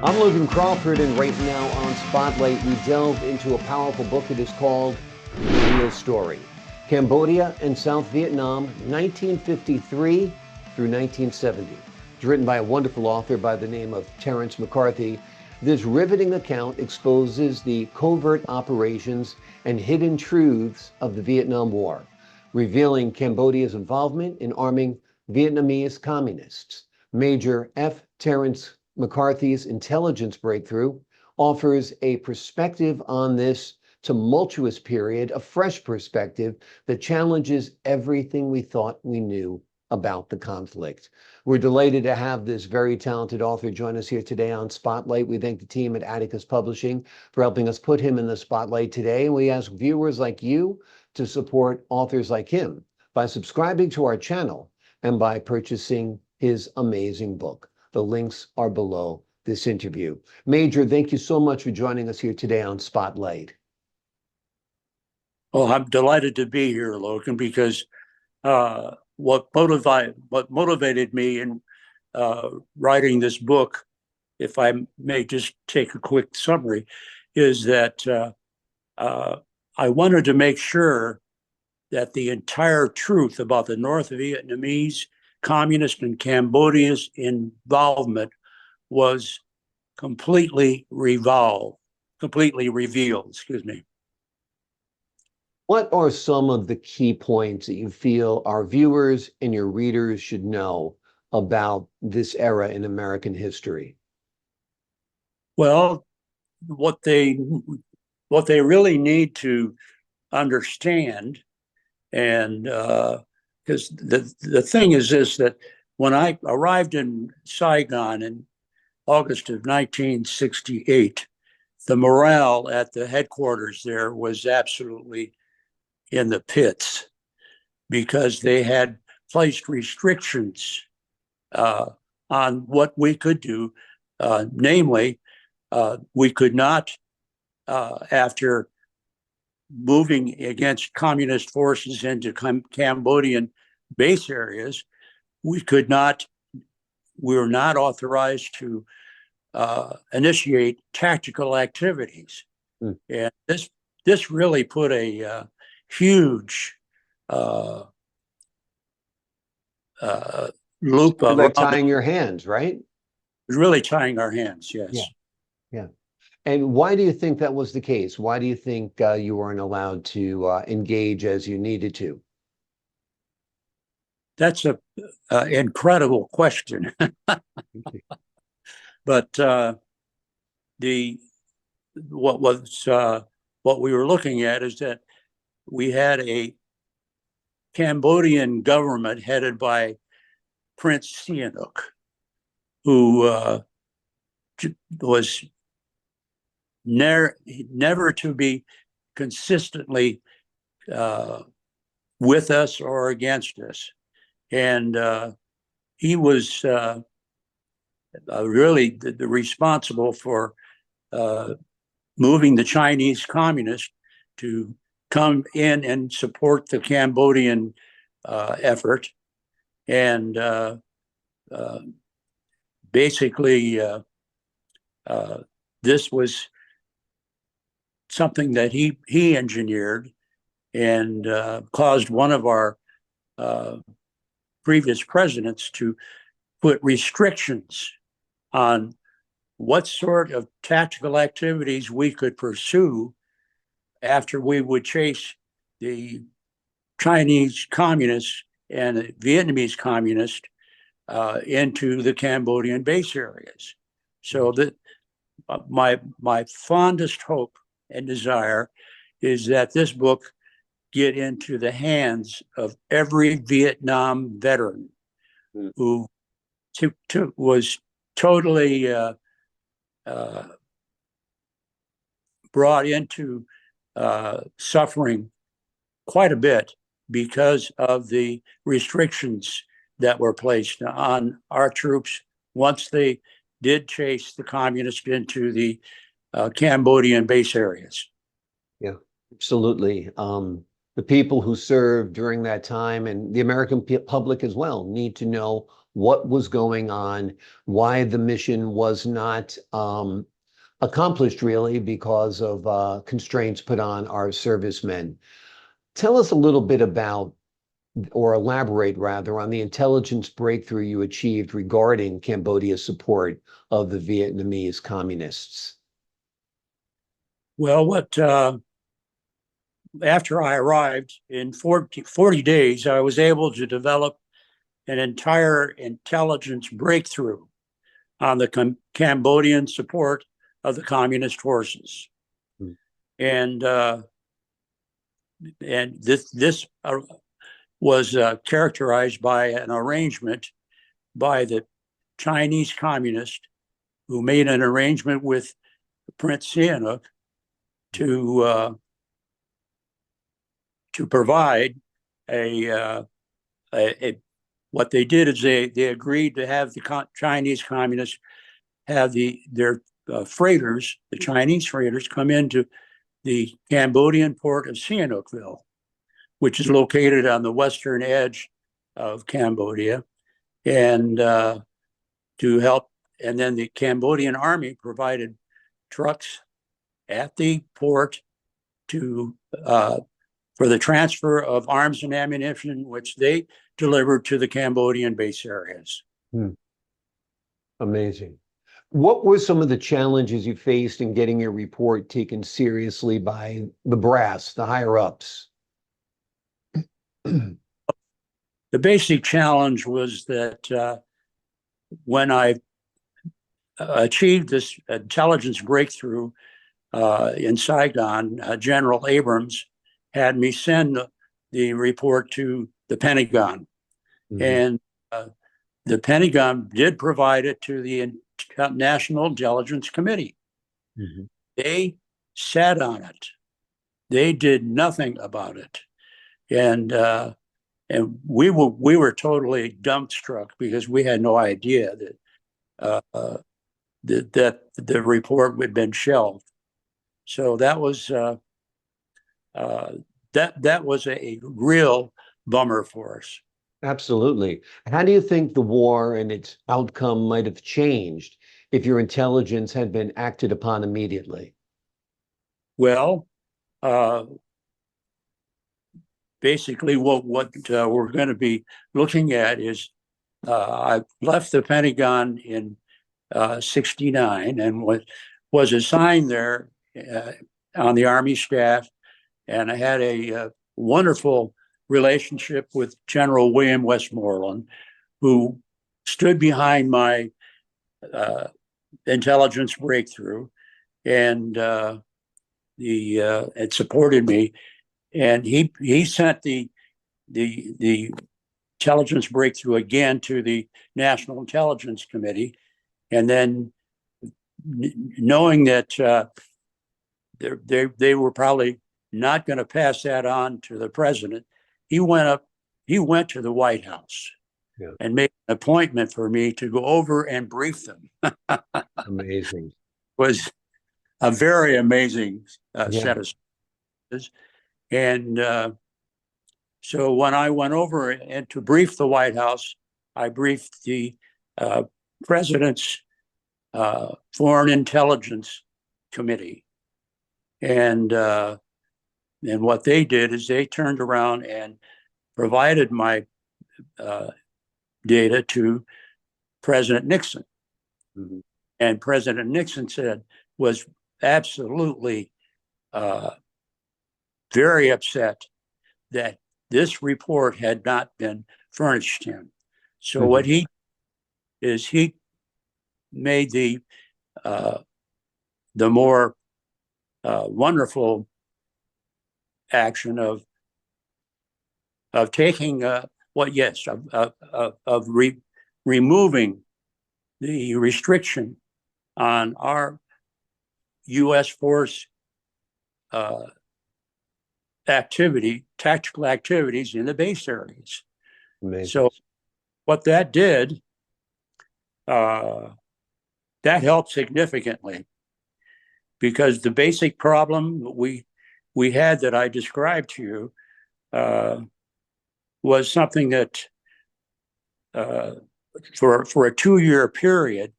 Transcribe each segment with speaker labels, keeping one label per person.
Speaker 1: I'm Logan Crawford, and right now on Spotlight, we delve into a powerful book. It is called The Real Story, Cambodia and South Vietnam, 1953 through 1970. It's written by a wonderful author by the name of Terence McCarthy. This riveting account exposes the covert operations and hidden truths of the Vietnam War, revealing Cambodia's involvement in arming Vietnamese communists. Major F. Terence McCarthy's intelligence breakthrough offers a perspective on this tumultuous period, a fresh perspective that challenges everything we thought we knew about the conflict. We're delighted to have this very talented author join us here today on Spotlight. We thank the team at Atticus Publishing for helping us put him in the spotlight today. And we ask viewers like you to support authors like him by subscribing to our channel and by purchasing his amazing book. The links are below this interview. Major, thank you so much for joining us here today on Spotlight.
Speaker 2: Well, I'm delighted to be here, Logan, because what motivated me in writing this book, if I may just take a quick summary, is that I wanted to make sure that the entire truth about the North Vietnamese Communist and Cambodia's involvement was completely revealed.
Speaker 1: What are some of the key points that you feel our viewers and your readers should know about this era in American history?
Speaker 2: Well, what they really need to understand, and because the thing is this, that when I arrived in Saigon in August of 1968, the morale at the headquarters there was absolutely in the pits, because they had placed restrictions on what we could do. Namely, we could not, after moving against communist forces into Cambodian base areas, we were not authorized to initiate tactical activities. And this really put a huge loop
Speaker 1: of like tying your hands, right?
Speaker 2: Really tying our hands, yes.
Speaker 1: Yeah. And why do you think that was the case? Why do you think you weren't allowed to engage as you needed to?
Speaker 2: That's an incredible question. But what we were looking at is that we had a Cambodian government headed by Prince Sihanoukville, who was never to be consistently with us or against us. And he was really responsible for moving the Chinese communists to come in and support the Cambodian effort. And basically, this was something that he engineered, and caused one of our previous presidents to put restrictions on what sort of tactical activities we could pursue after we would chase the Chinese communists and the Vietnamese communists into the Cambodian base areas. So that my fondest hope and desire is that this book get into the hands of every Vietnam veteran who was totally brought into suffering quite a bit because of the restrictions that were placed on our troops once they did chase the communists into the Cambodian base areas.
Speaker 1: Yeah, absolutely. The people who served during that time and the American public as well need to know what was going on, why the mission was not accomplished really because of constraints put on our servicemen. Tell us a little bit about, or elaborate rather, on the intelligence breakthrough you achieved regarding Cambodia's support of the Vietnamese communists.
Speaker 2: Well, after I arrived in 40 days, I was able to develop an entire intelligence breakthrough on the Cambodian support of the communist forces. Hmm. And this was characterized by an arrangement by the Chinese communist who made an arrangement with Prince Sihanouk to provide what they did is they agreed to have the Chinese communists have their freighters, the Chinese freighters, come into the Cambodian port of Sihanoukville, which is located on the western edge of Cambodia, and to help. And then the Cambodian army provided trucks at the port to for the transfer of arms and ammunition, which they delivered to the Cambodian base areas.
Speaker 1: Amazing. What were some of the challenges you faced in getting your report taken seriously by the brass, the higher ups?
Speaker 2: The basic challenge was that when I achieved this intelligence breakthrough in Saigon, General Abrams had me send the report to the Pentagon. Mm-hmm. And the Pentagon did provide it to the National Intelligence Committee. Mm-hmm. They sat on it. They did nothing about it. And we were totally dumbstruck because we had no idea that the report had been shelved. So that was that was a real bummer for us.
Speaker 1: Absolutely. How do you think the war and its outcome might have changed if your intelligence had been acted upon immediately?
Speaker 2: Well, basically, what we're going to be looking at is I left the Pentagon in '69 and was assigned there on the Army staff, and I had a wonderful relationship with General William Westmoreland, who stood behind my intelligence breakthrough, and it supported me. And he sent the intelligence breakthrough again to the National Intelligence Committee, and then knowing that they were probably not going to pass that on to the president, he went to the White House and made an appointment for me to go over and brief them.
Speaker 1: Amazing.
Speaker 2: It was a very amazing set of services. And so when I went over and to brief the White House, I briefed the president's Foreign Intelligence Committee. And what they did is they turned around and provided my data to President Nixon. Mm-hmm. And President Nixon was absolutely very upset that this report had not been furnished him. So mm-hmm. what he made the more wonderful action of taking removing the restriction on our U.S. force tactical activities in the base areas. Amazing. So what that did, that helped significantly, because the basic problem we had that I described to you was something that for a 2-year period,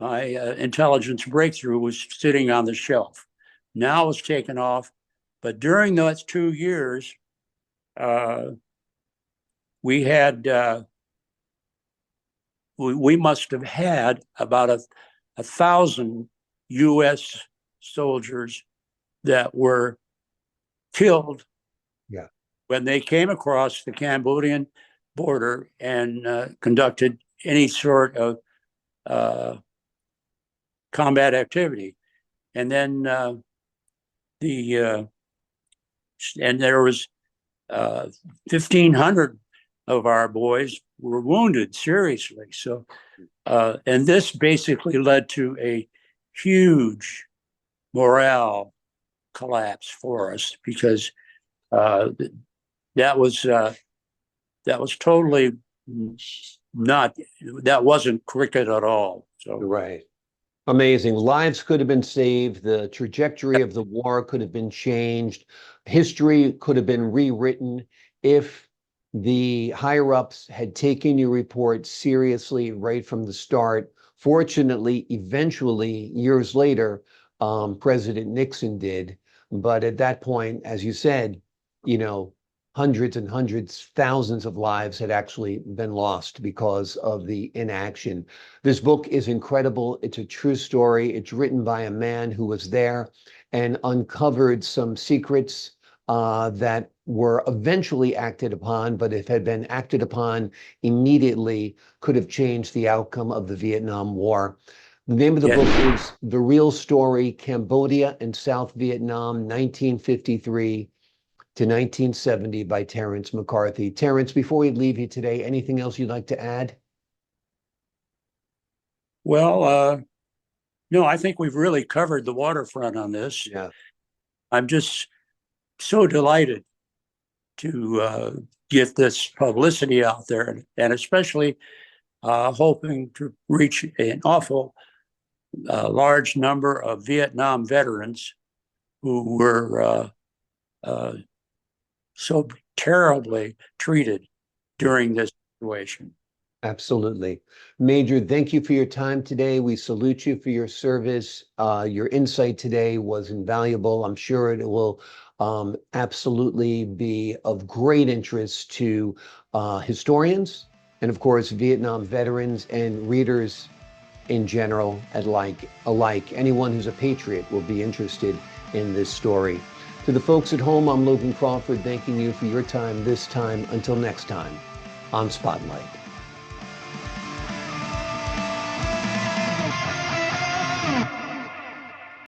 Speaker 2: my intelligence breakthrough was sitting on the shelf. Now it's taken off, but during those 2 years, we had we must have had about 1,000 U.S. soldiers that were killed when they came across the Cambodian border and conducted any sort of combat activity. And then and there was 1,500 of our boys were wounded seriously. So, and this basically led to a huge morale collapse for us, because that was totally not, that wasn't cricket at all. So
Speaker 1: Right. Amazing. Lives could have been saved. The trajectory of the war could have been changed. History could have been rewritten if the higher-ups had taken your report seriously right from the start. Fortunately, eventually, years later, President Nixon did. But at that point, as you said, you know, hundreds and hundreds, thousands of lives had actually been lost because of the inaction. This book is incredible. It's a true story. It's written by a man who was there and uncovered some secrets that were eventually acted upon, but if had been acted upon immediately, could have changed the outcome of the Vietnam War. The name of the book is The Real Story, Cambodia and South Vietnam, 1953 to 1970 by Terence McCarthy. Terence, before we leave you today, anything else you'd like to add?
Speaker 2: Well, no, I think we've really covered the waterfront on this.
Speaker 1: Yeah.
Speaker 2: I'm just so delighted to get this publicity out there, and especially hoping to reach an awful large number of Vietnam veterans who were so terribly treated during this situation.
Speaker 1: Absolutely. Major, thank you for your time today. We salute you for your service. Your insight today was invaluable. I'm sure it will absolutely be of great interest to historians and, of course, Vietnam veterans and readers in general alike. Anyone who's a patriot will be interested in this story. To the folks at home, I'm Logan Crawford, thanking you for your time this time. Until next time on Spotlight.